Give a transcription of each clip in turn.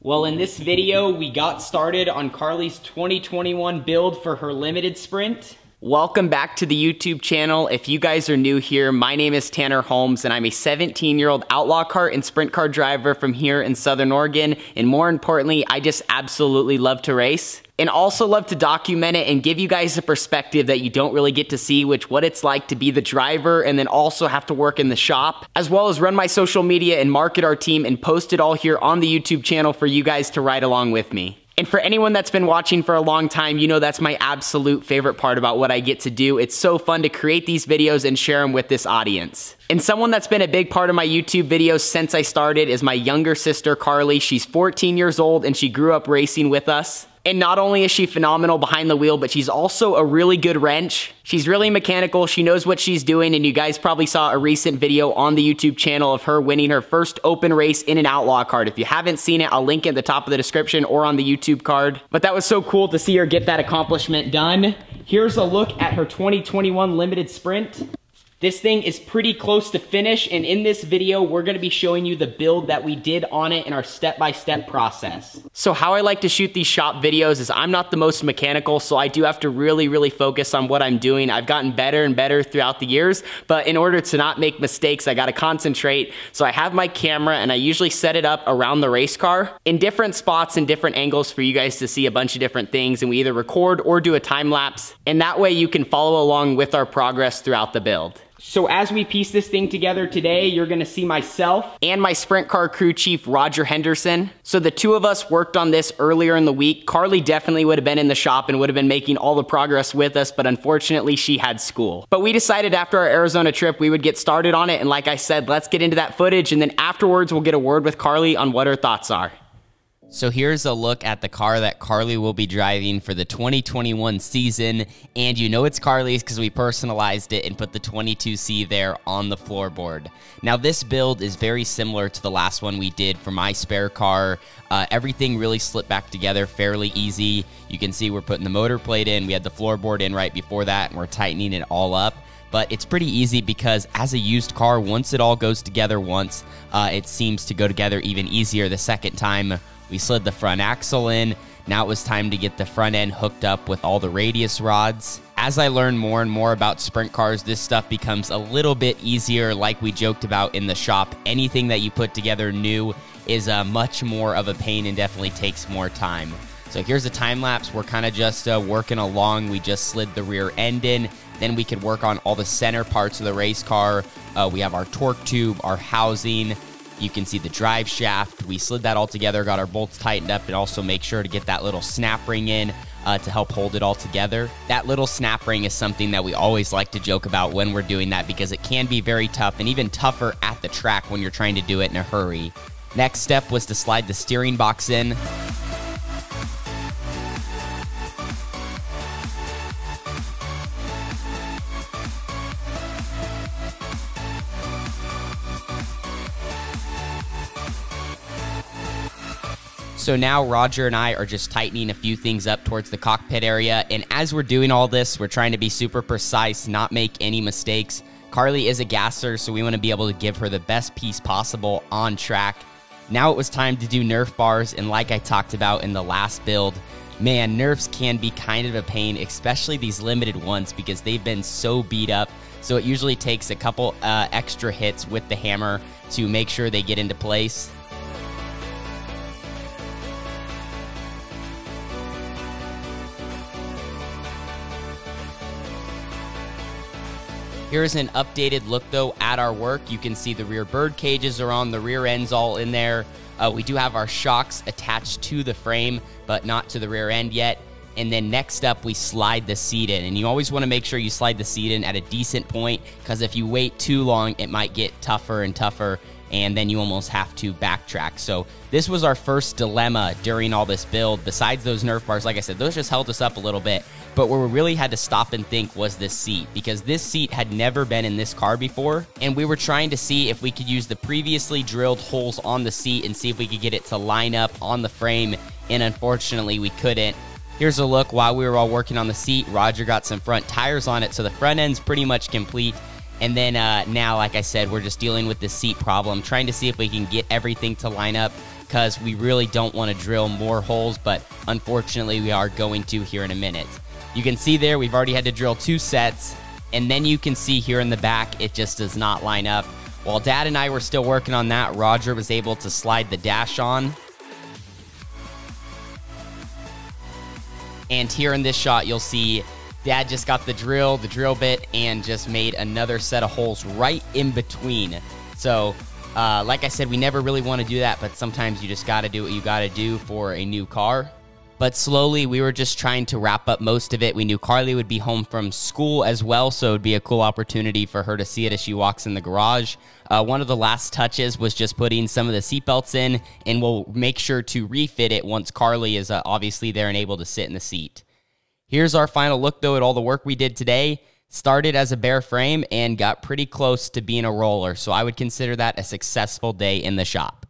Well, in this video, we got started on Carly's 2021 build for her limited sprint. Welcome back to the YouTube channel. If you guys are new here, my name is Tanner Holmes, and I'm a 17-year-old outlaw kart and sprint car driver from here in Southern Oregon. And more importantly, I just absolutely love to race. And also love to document it and give you guys a perspective that you don't really get to see, what it's like to be the driver and then also have to work in the shop, as well as run my social media and market our team and post it all here on the YouTube channel for you guys to ride along with me. And for anyone that's been watching for a long time, you know that's my absolute favorite part about what I get to do. It's so fun to create these videos and share them with this audience. And someone that's been a big part of my YouTube videos since I started is my younger sister, Carly. She's 14 years old and she grew up racing with us. And not only is she phenomenal behind the wheel, but she's also a really good wrench. She's really mechanical, she knows what she's doing, and you guys probably saw a recent video on the YouTube channel of her winning her first open race in an outlaw kart. If you haven't seen it, I'll link it at the top of the description or on the YouTube card. But that was so cool to see her get that accomplishment done. Here's a look at her 2021 limited sprint. This thing is pretty close to finish, and in this video, we're gonna be showing you the build that we did on it in our step-by-step process. So how I like to shoot these shop videos is I'm not the most mechanical, so I do have to really focus on what I'm doing. I've gotten better and better throughout the years, but in order to not make mistakes, I gotta concentrate. So I have my camera, and I usually set it up around the race car in different spots and different angles for you guys to see a bunch of different things, and we either record or do a time lapse, and that way you can follow along with our progress throughout the build. So as we piece this thing together today, you're gonna see myself and my sprint car crew chief, Roger Henderson. So the two of us worked on this earlier in the week. Carly definitely would have been in the shop and would have been making all the progress with us, but unfortunately she had school. But we decided after our Arizona trip, we would get started on it. And like I said, let's get into that footage. And then afterwards, we'll get a word with Carly on what her thoughts are. So here's a look at the car that Carly will be driving for the 2021 season, and you know it's Carly's because we personalized it and put the 22C there on the floorboard. Now this build is very similar to the last one we did for my spare car. Everything really slipped back together fairly easy. You can see we're putting the motor plate in, we had the floorboard in right before that, and we're tightening it all up. But it's pretty easy because as a used car, once it all goes together once, it seems to go together even easier the second time. We slid the front axle in. Now it was time to get the front end hooked up with all the radius rods. As I learn more and more about sprint cars, this stuff becomes a little bit easier. Like we joked about in the shop, anything that you put together new is much more of a pain and definitely takes more time. So here's a time lapse. We're kind of just working along. We just slid the rear end in. Then we could work on all the center parts of the race car. We have our torque tube, our housing. You can see the drive shaft. We slid that all together, got our bolts tightened up, and also make sure to get that little snap ring in to help hold it all together. That little snap ring is something that we always like to joke about when we're doing that because it can be very tough and even tougher at the track when you're trying to do it in a hurry. Next step was to slide the steering box in. So now Roger and I are just tightening a few things up towards the cockpit area, and as we're doing all this, we're trying to be super precise, not make any mistakes. Carly is a gasser, so we want to be able to give her the best piece possible on track. Now it was time to do Nerf bars, and like I talked about in the last build, man, Nerfs can be kind of a pain, especially these limited ones because they've been so beat up. So it usually takes a couple extra hits with the hammer to make sure they get into place. Here's an updated look, though, at our work. You can see the rear bird cages are on, the rear ends all in there. We do have our shocks attached to the frame, but not to the rear end yet. And then next up, we slide the seat in. And you always want to make sure you slide the seat in at a decent point, because if you wait too long, it might get tougher and tougher, and then you almost have to backtrack. So this was our first dilemma during all this build. Besides those Nerf bars, like I said, those just held us up a little bit. But where we really had to stop and think was this seat, because this seat had never been in this car before, and we were trying to see if we could use the previously drilled holes on the seat and see if we could get it to line up on the frame, and unfortunately we couldn't. Here's a look while we were all working on the seat. Roger got some front tires on it, so the front end's pretty much complete. And then now, like I said, we're just dealing with this seat problem, trying to see if we can get everything to line up, because we really don't want to drill more holes, but unfortunately we are going to here in a minute. You can see there we've already had to drill 2 sets, and then you can see here in the back it just does not line up. While Dad and I were still working on that, Roger was able to slide the dash on. And here in this shot, you'll see Dad just got the drill bit, and just made another set of holes right in between. So, like I said, we never really want to do that, but sometimes you just got to do what you got to do for a new car. But slowly, we were just trying to wrap up most of it. We knew Carly would be home from school as well, so it would be a cool opportunity for her to see it as she walks in the garage. One of the last touches was just putting some of the seatbelts in, and we'll make sure to refit it once Carly is obviously there and able to sit in the seat. Here's our final look, though, at all the work we did today. Started as a bare frame and got pretty close to being a roller, so I would consider that a successful day in the shop.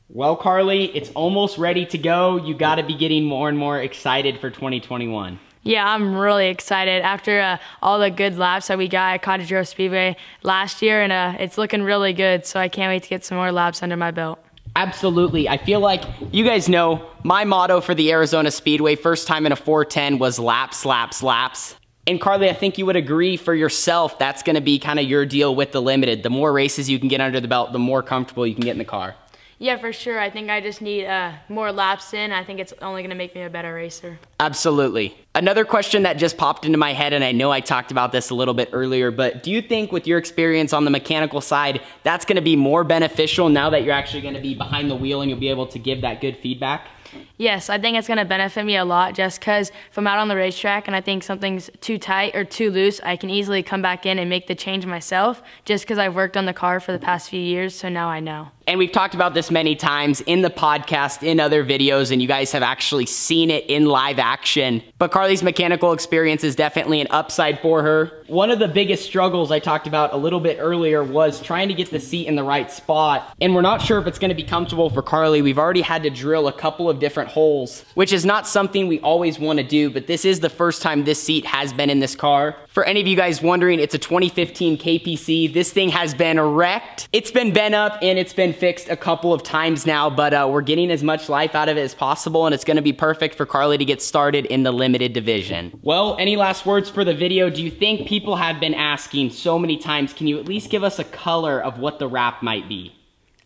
Well, Carly, it's almost ready to go. You got to be getting more and more excited for 2021. Yeah, I'm really excited. After all the good laps that we got at Cottage Grove Speedway last year, and it's looking really good, so I can't wait to get some more laps under my belt. Absolutely. I feel like you guys know my motto for the Arizona Speedway, first time in a 410, was laps, laps, laps. And Carly, I think you would agree for yourself, that's going to be kind of your deal with the Limited. The more races you can get under the belt, the more comfortable you can get in the car. Yeah, for sure. I think I just need more laps in. I think it's only going to make me a better racer. Absolutely. Another question that just popped into my head, and I know I talked about this a little bit earlier, but do you think with your experience on the mechanical side, that's going to be more beneficial now that you're actually going to be behind the wheel and you'll be able to give that good feedback? Yes, I think it's going to benefit me a lot just because if I'm out on the racetrack and I think something's too tight or too loose, I can easily come back in and make the change myself just because I've worked on the car for the past few years, so now I know. And we've talked about this many times in the podcast, in other videos, and you guys have actually seen it in live action. But Carly's mechanical experience is definitely an upside for her. One of the biggest struggles I talked about a little bit earlier was trying to get the seat in the right spot. And we're not sure if it's going to be comfortable for Carly. We've already had to drill a couple of different holes, which is not something we always want to do, but this is the first time this seat has been in this car. For any of you guys wondering, it's a 2015 KPC. This thing has been wrecked. It's been bent up and it's been fixed a couple of times now, but we're getting as much life out of it as possible, and it's going to be perfect for Carly to get started in the Limited division. Well, any last words for the video? Do you think people have been asking so many times, can you at least give us a color of what the wrap might be?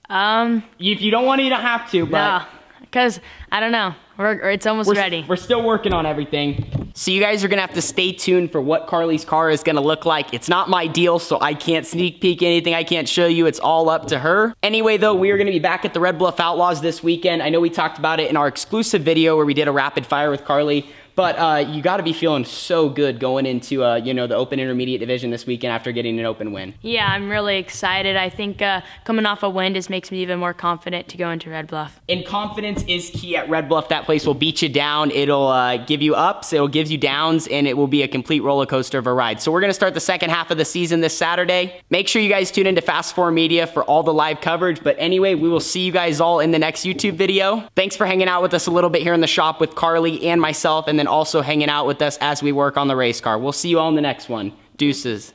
If you don't want to, you don't have to, but... No, because, I don't know. It's almost ready. We're still working on everything. So you guys are going to have to stay tuned for what Carly's car is going to look like. It's not my deal, so I can't sneak peek anything. I can't show you. It's all up to her. Anyway, though, we are going to be back at the Red Bluff Outlaws this weekend. I know we talked about it in our exclusive video where we did a rapid fire with Carly. But you got to be feeling so good going into, the open intermediate division this weekend after getting an open win. Yeah, I'm really excited. I think coming off a win just makes me even more confident to go into Red Bluff. And confidence is key at Red Bluff. That place will beat you down. It'll give you ups, it'll give you downs, and it will be a complete roller coaster of a ride. So we're going to start the second half of the season this Saturday. Make sure you guys tune into Fast 4 Media for all the live coverage. But anyway, we will see you guys all in the next YouTube video. Thanks for hanging out with us a little bit here in the shop with Carly and myself, and then also hanging out with us as we work on the race car. We'll see you all in the next one. Deuces.